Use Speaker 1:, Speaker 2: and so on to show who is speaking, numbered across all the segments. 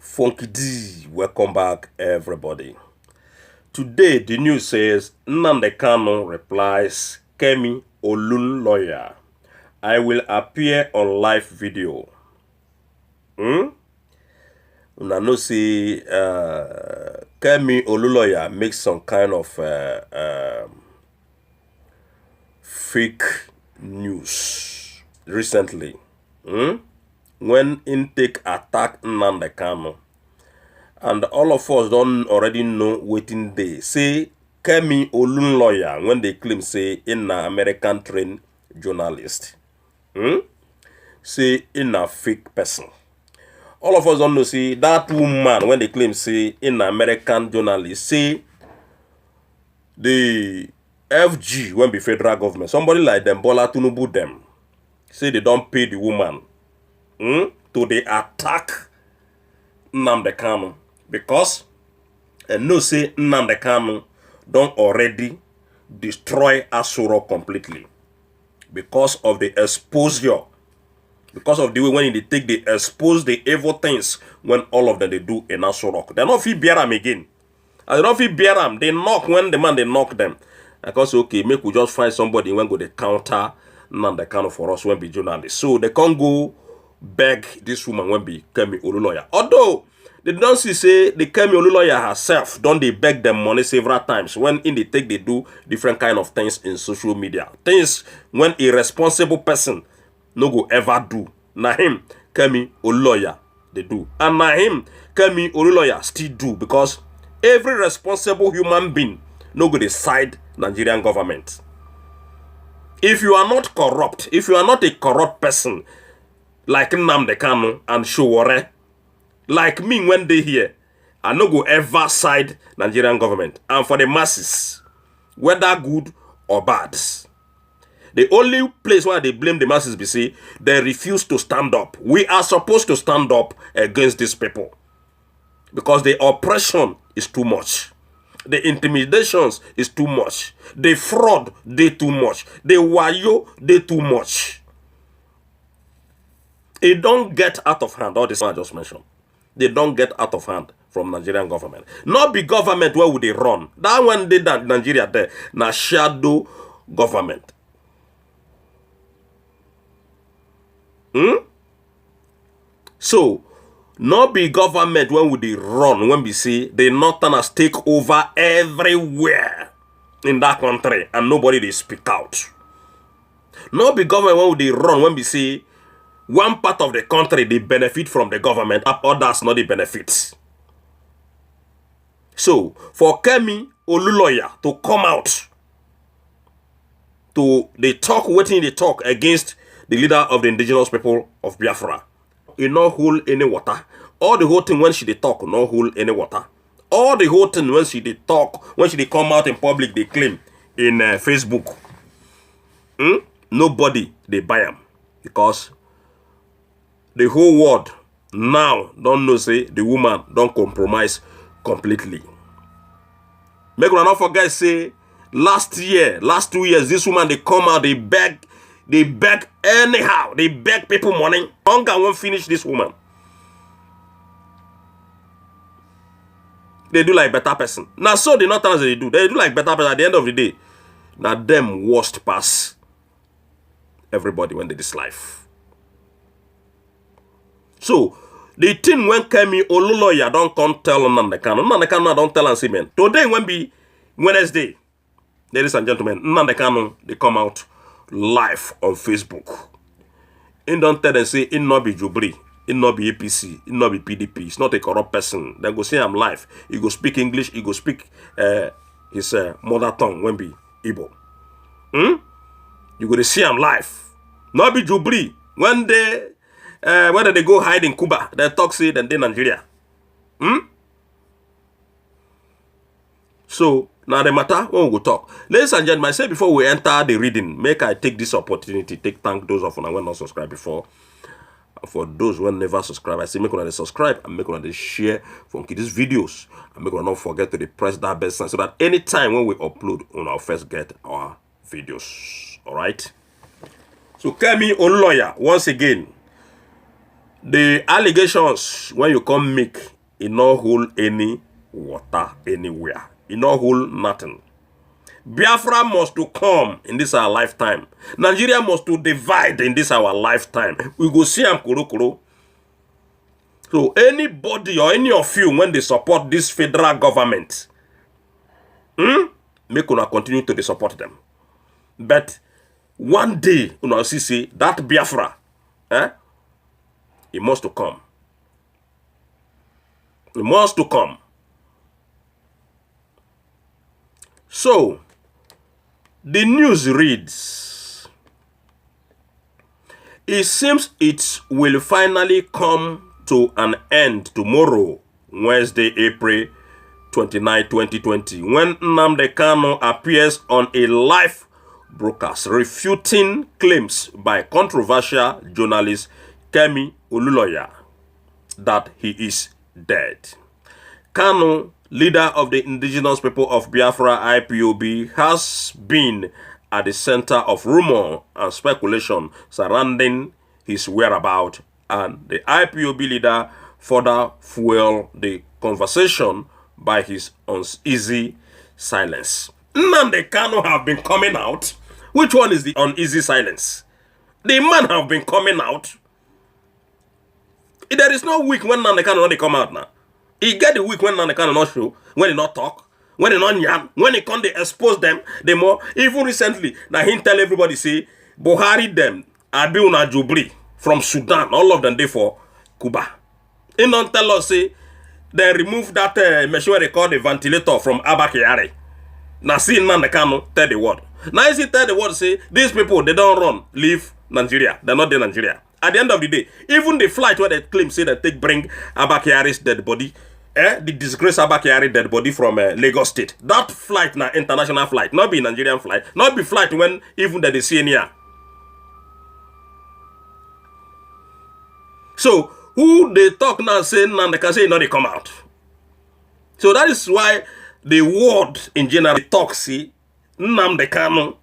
Speaker 1: Funky D, welcome back, everybody. Today, the news says Nnamdi Kanu replies Kemi Olun lawyer. I will appear on live video. Una know say Kemi Olun lawyer makes some kind of fake news recently. When intake attack Nnamdi Kanu. And all of us don't already know waiting day. Say Kemi Olun lawyer when they claim say in an American trained journalist. Say in a fake person. All of us don't know say that woman when they claim say in an American journalist say the FG when be federal government. Somebody like them Bola Tinubu them say they don't pay the woman to the attack Nnamdi Kanu. Because no say Nnamdi Kanu don't already destroy Aso Rock completely. Because of the exposure. Because of the way when they expose the evil things when all of them they do in Aso Rock. They not fit bear them again. And they don't fit bear them. They knock when the man they knock them. I can say, okay, make we just find somebody when go they counter Nnamdi Kanu for us when be journalists. So they can't go beg this woman when be Kemi Olun lawyer. Although they don't see say the Kemi Olun lawyer herself don't they beg them money several times when in they do different kind of things in social media. Things when a responsible person no go ever do. Na him Kemi Olun lawyer they do. And na him Kemi Olun lawyer still do because every responsible human being no go decide Nigerian government. If you are not corrupt, if you are not a corrupt person like Nnamdi Kanu and Sowore, like me when they here, I no go ever side Nigerian government. And for the masses, whether good or bad, the only place where they blame the masses be say they refuse to stand up. We are supposed to stand up against these people because the oppression is too much. The intimidations is too much. The fraud, they too much. The wayo, they too much. It don't get out of hand, all this I just mentioned. They don't get out of hand from Nigerian government. Not be government where would they run. That one did that Nigeria there. Na shadow government. So, not be government when would they run when we see the Northerners take over everywhere in that country and nobody they speak out. Not be government when would they run when we see one part of the country they benefit from the government, others not the benefits. So for Kemi Olun lawyer to come out to they talk waiting they talk against the leader of the indigenous people of Biafra, it no hold any water. All the whole thing when she they talk no hold any water. All the whole thing when she they talk, when she they come out in public, they claim in Facebook. Nobody they buy them because the whole world now don't know say the woman don't compromise completely. Make una not forget say last 2 years, this woman they come out, they beg anyhow, they beg people money. Hunger won't finish this woman. They do like better person. Now so the Northerners they do like better person at the end of the day. Now them worst pass everybody when they this life. So, the thing when Kemi Olun lawyer don't come tell Nnamdi Kanu don't tell and say, man, today when be Wednesday, ladies and gentlemen, Nnamdi Kanu, they come out live on Facebook. He don't tell them say, it not be Jubri, it not be APC, it not be PDP, it's not a corrupt person. Then go say I'm live. He go speak English, he go speak his mother tongue when be Igbo. You go to see I'm live. Not be Jubri. When they whether they go hide in Cuba, they talk say then they Nigeria. So now the matter when we go talk. Ladies and gentlemen, I say before we enter the reading, make I take this opportunity, thank those of you who not subscribed before. For those who never subscribe, I say make una subscribe and make una share from these videos. And make una not forget to press that bell sign so that anytime when we upload, una first get our videos. Alright? So Kemi Olun lawyer, once again, the allegations when you come make It not hold any water anywhere. It not hold nothing. Biafra must to come in this our lifetime. Nigeria must to divide in this our lifetime. We go see am kuro. So anybody or any of you, when they support this federal government, make una continue to support them. But one day, una see that Biafra, it must to come. It must to come. So, the news reads, it seems it will finally come to an end tomorrow, Wednesday, April 29, 2020, when Nnamdi Kanu appears on a live broadcast refuting claims by controversial journalist Kemi Oluloya that he is dead. Kanu, leader of the indigenous people of Biafra IPOB, has been at the center of rumor and speculation surrounding his whereabouts, and the IPOB leader further fueled the conversation by his uneasy silence. Nnamdi Kanu have been coming out. Which one is the uneasy silence? The man have been coming out. There is no week when Nnamdi Kanu not come out now. He get the week when Nnamdi Kanu not show, when he not talk, when he not yarn, when he come they expose them, the more. Even recently, now he tell everybody say, Buhari them, Abiuna Jubri from Sudan, all of them they for Cuba. He don't tell us say, they remove that machine where they call the ventilator from Abba Kyari. Now see Nnamdi Kanu tell the word. Now is he tell the word say, these people, they don't run, leave Nigeria. They're not in Nigeria. At the end of the day, even the flight where they claim say that they bring Abba Kyari's dead body, the disgrace Abba Kyari dead body from Lagos State. That flight now international flight, not be Nigerian flight, not be flight when even that they see here. So who they talk now saying and they can say no they come out. So that is why the word in general talk see Nnamdi Kanu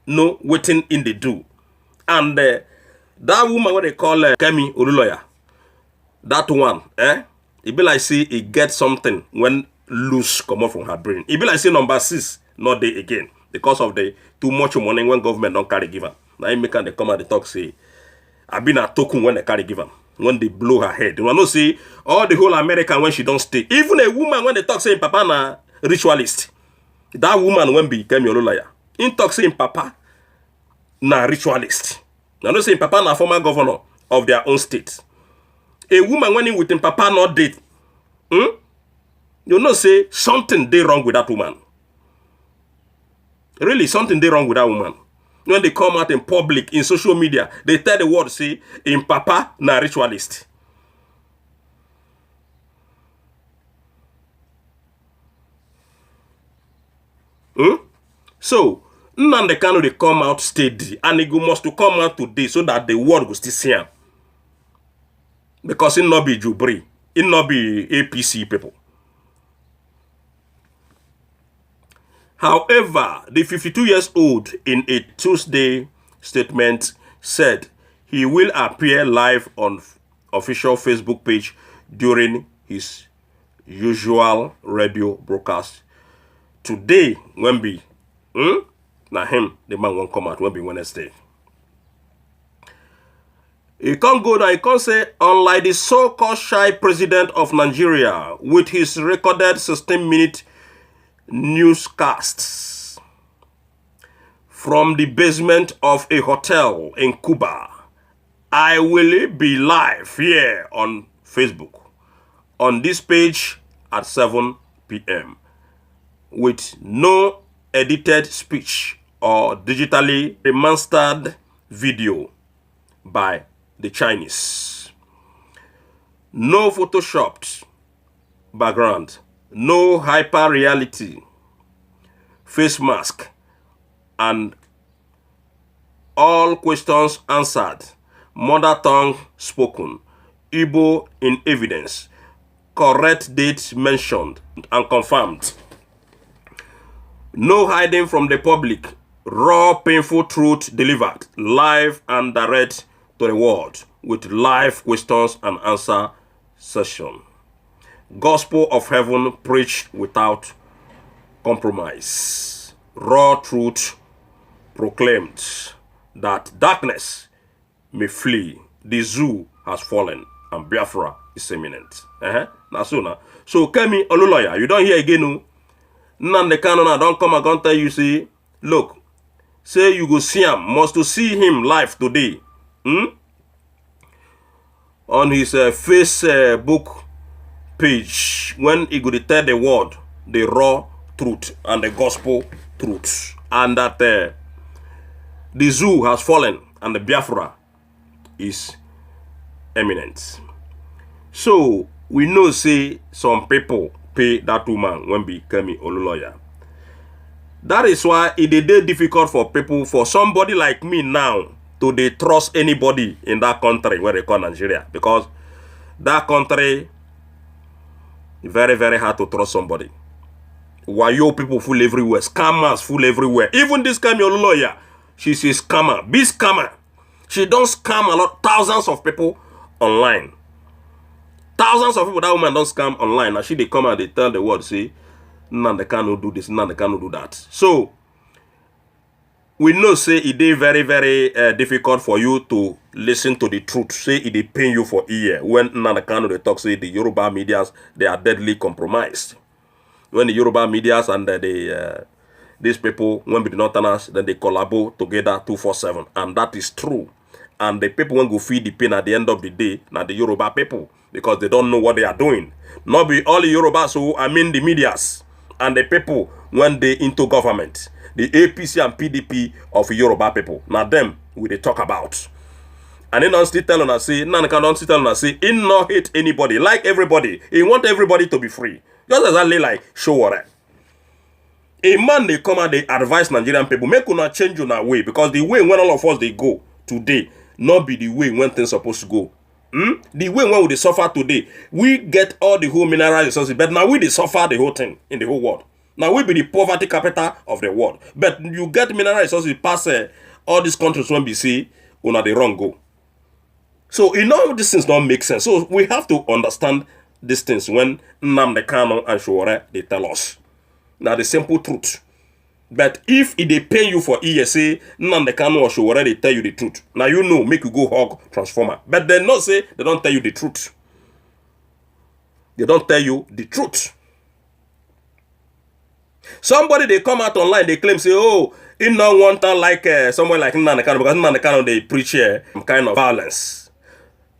Speaker 1: no waiting in the do. And that woman what they call Kemi Oluloya, that one, it be like say it get something when loose come out from her brain. It be like say number 6 not there again because of the too much money when government don't carry give her. Now you make her they come out the talk say I been a token when they carry give her. When they blow her head. You know say all the whole American when she don't stay. Even a woman when they talk say papa na ritualist. That woman when be Kemi Oluloya. In talk say papa na ritualist. Now no say papa na former governor of their own state. A woman when in with him papa not date. You know say something they wrong with that woman. Really something they wrong with that woman. When they come out in public, in social media, they tell the world, say, in papa, na ritualist. So, Nnamdi Kanu they come out steady, and he must to come out today so that the world will still see him. Because it not be Jubri, it not be APC people. However, the 52 years old in a Tuesday statement said he will appear live on official Facebook page during his usual radio broadcast. Today, when be, now him, the man won't come out, when be Wednesday. He can't go down, he can't say, unlike the so-called shy president of Nigeria with his recorded 16-minute newscasts from the basement of a hotel in Cuba, I will be live here on Facebook on this page at 7 p.m. with no edited speech or digitally remastered video by the Chinese. No photoshopped background. No hyper reality, face mask, and all questions answered, mother tongue spoken, Igbo in evidence, correct date mentioned and confirmed. No hiding from the public, raw painful truth delivered, live and direct to the world with live questions and answer session. Gospel of heaven preached without compromise. Raw truth proclaimed that darkness may flee. The zoo has fallen and Biafra is imminent. Now so now. So Kemi Ololoya, you don't hear again. No? Nnamdi Kanu now don't come and don't tell you, say, look, say you go see him, must to see him live today. On his Facebook page, when he go to tell the world the raw truth and the gospel truth, and that the zoo has fallen and the Biafra is imminent. So we know, say, some people pay that woman when be Kemi Ololoya. That is why it is difficult for people, for somebody like me now, to they trust anybody in that country where they call Nigeria, because that country very, very hard to trust somebody. Wayo people full everywhere, scammers full everywhere. Even this Kemi Ololoya, she's a scammer, big scammer. She don't scam a lot, thousands of people online. Thousands of people, that woman don't scam online. Now she they come and they tell the world, say, Nnamdi Kanu do this, Nnamdi Kanu do that. So we know, say, it is very, very difficult for you to listen to the truth. Say it they pain you for ear. When Nnamdi Kanu they talk, say the Yoruba medias, they are deadly compromised. When the Yoruba medias and these people, when we the Northerners, then they collaborate together 247. And that is true. And the people when go feed the pain at the end of the day, now the Yoruba people, because they don't know what they are doing. Not be all the Yorubas who, I mean the medias, and the people when they into government. The APC and PDP of Yoruba people. Now them, we they talk about. And then don't still telling us, say, Nnamdi Kanu don't still telling us, say, he not hate anybody, like everybody. He want everybody to be free. Just exactly like Showore. A man, they come and they advise Nigerian people, make una change your way, because the way when all of us they go today, not be the way when things supposed to go. The way when we they suffer today, we get all the whole mineral resources, but now we they suffer the whole thing in the whole world. Now we be the poverty capital of the world. But you get mineral resources pass all these countries when we see una the wrong go. So you know these things don't make sense. So we have to understand these things when Nnamdi Kanu and Showore they tell us. Now the simple truth. But if it they pay you for ESA, Nnamdi Kanu or Showore they tell you the truth. Now you know, make you go hog transformer. But they not say they don't tell you the truth. They don't tell you the truth. Somebody they come out online, they claim, say, oh, he not want to like someone like Nnamdi Kanu, because Nnamdi Kanu they preach some kind of violence.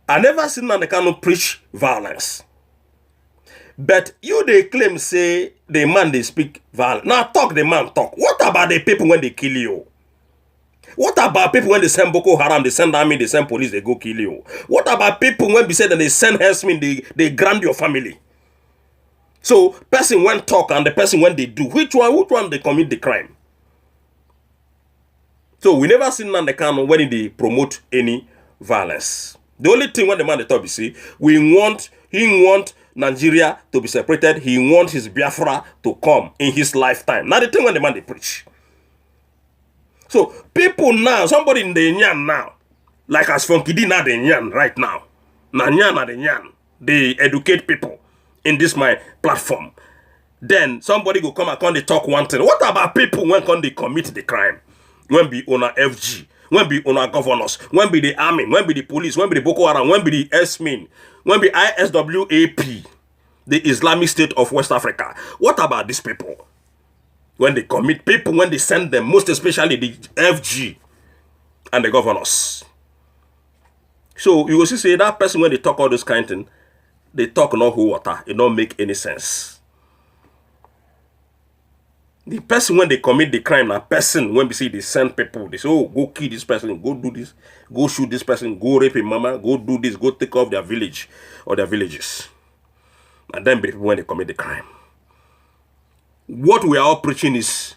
Speaker 1: I never seen Nnamdi Kanu preach violence. But you they claim, say, the man they speak violence. Now talk, the man talk. What about the people when they kill you? What about people when they send Boko Haram, they send army, they send police, they go kill you? What about people when they say that they send herdsmen, they grant your family? So person when talk and the person when they do, which one they commit the crime? So we never seen Nnamdi Kanu when they promote any violence. The only thing when the man they talk, you see, he want Nigeria to be separated. He wants his Biafra to come in his lifetime. Now the thing when the man they preach. So people now, somebody in the Nyan now, like as Funky D now the Nyan right now. Now Nyan na the Nyan. They educate people in this my platform. Then somebody go come and come they talk one thing. What about people when come they commit the crime? When be on a FG, when be on a governors, when be the army, when be the police, when be the Boko Haram, when be the SMIN, when be ISWAP, the Islamic State of West Africa. What about these people? When they commit people, when they send them, most especially the FG and the governors. So you will see say that person when they talk all this kind of thing, they talk no whole water. It don't make any sense. The person when they commit the crime, a person when we see they send people, they say, oh, go kill this person, go do this, go shoot this person, go rape a mama, go do this, go take off their village or their villages. And then people when they commit the crime. What we are all preaching is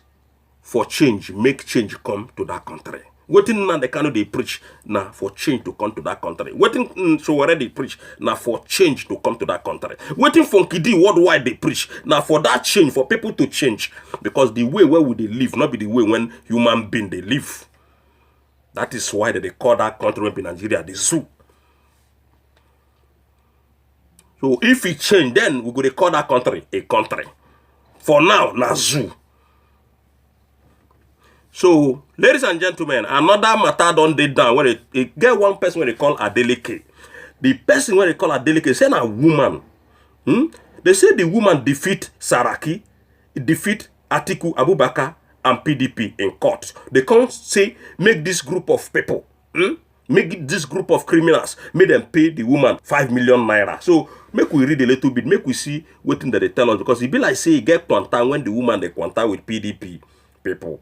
Speaker 1: for change, make change come to that country. Waiting now the Kanu they preach now for change to come to that country. Waiting so already preach now for change to come to that country. Waiting for Kidi worldwide they preach now for that change, for people to change. Because the way where would they live, not be the way when human being they live. That is why they call that country in Nigeria the zoo. So if it change, then we go to call that country a country. For now, na zoo. So, ladies and gentlemen, another matter don't dey down where it get one person where they call Adeleke. The person where they call Adeleke say na woman. They say the woman defeat Saraki, defeat Atiku Abubakar and PDP in court. They can't say make this group of people, make this group of criminals, make them pay the woman 5 million naira. So make we read a little bit, make we see what thing that they tell us, because it be like say get quanta when the woman they quanta with PDP people,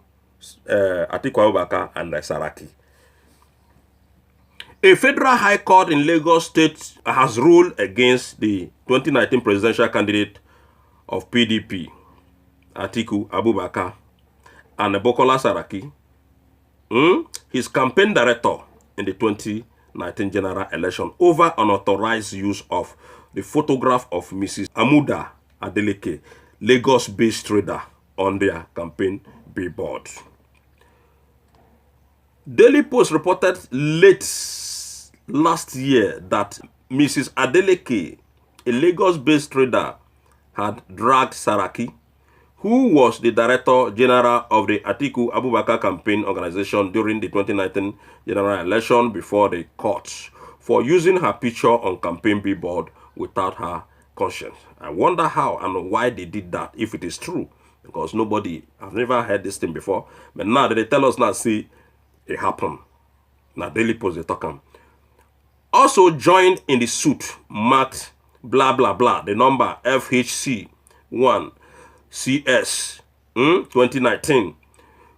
Speaker 1: Atiku Abubakar and Saraki. A federal high court in Lagos State has ruled against the 2019 presidential candidate of PDP, Atiku Abubakar, and Bukola Saraki, his campaign director in the 2019 general election, over unauthorized use of the photograph of Mrs. Amuda Adeleke, Lagos-based trader, on their campaign billboard. Daily Post reported late last year that Mrs. Adeleke, a Lagos-based trader, had dragged Saraki, who was the Director General of the Atiku Abubakar campaign organization during the 2019 general election, before the courts for using her picture on campaign billboard without her consent. I wonder how and why they did that, if it is true, because I've never heard this thing before. But now that they tell us now, see, it happened. Now Daily Post they talk on. Also joined in the suit marked blah blah blah, the number FHC 1 CS 2019,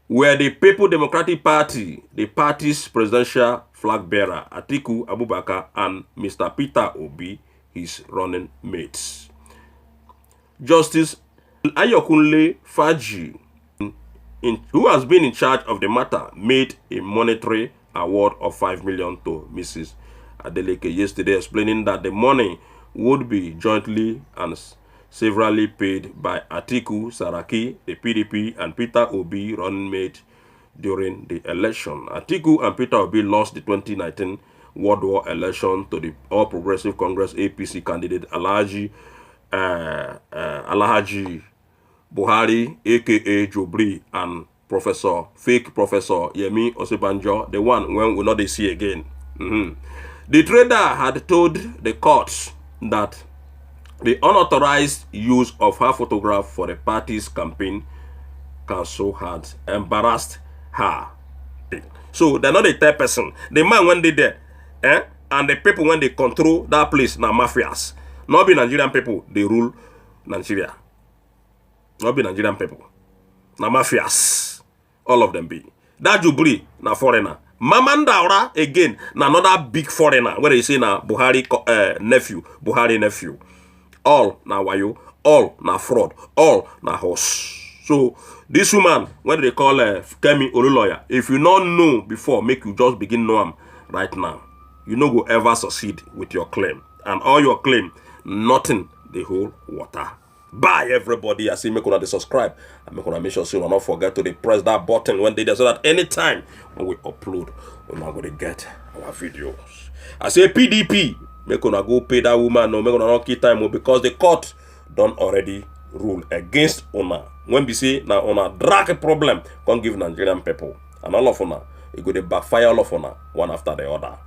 Speaker 1: where the People Democratic Party, the party's presidential flag bearer Atiku Abubakar, and Mr. Peter Obi, his running mates. Justice Ayokunle Faji, who has been in charge of the matter, made a monetary award of 5 million to Mrs. Adeleke yesterday, explaining that the money would be jointly and severally paid by Atiku, Saraki, the PDP, and Peter Obi, running mate during the election. Atiku and Peter Obi lost the 2019 World War election to the All Progressive Congress APC candidate Alhaji Buhari, aka Jobri, and fake Professor Yemi Osibanjo, the one when we not see again. The trader had told the courts that the unauthorized use of her photograph for the party's campaign council had embarrassed her. So they're not a third person. The man when they there, and the people when they control that place, now mafias. Not be Nigerian people, they rule Nigeria. Not be Nigerian people. Now mafias. All of them be. That Jubri, na foreigner. Mamandaura, again, na another big foreigner. Where they say na Buhari nephew. All na wayo, all na fraud, all na horse. So this woman, what they call Kemi Oluloya, if you not know before, make you just begin know him right now. You no go ever succeed with your claim. And all your claim, nothing the whole water. Bye everybody. I say make una subscribe and make sure you not forget to press that button when they do, so that anytime when we upload, we're not gonna get our videos. I say PDP, make una go pay that woman, no make una not keep time, because the court don't already rule against una. When we say now una drag a problem, can't give Nigerian people, and all of una, it go to backfire all of una one after the other.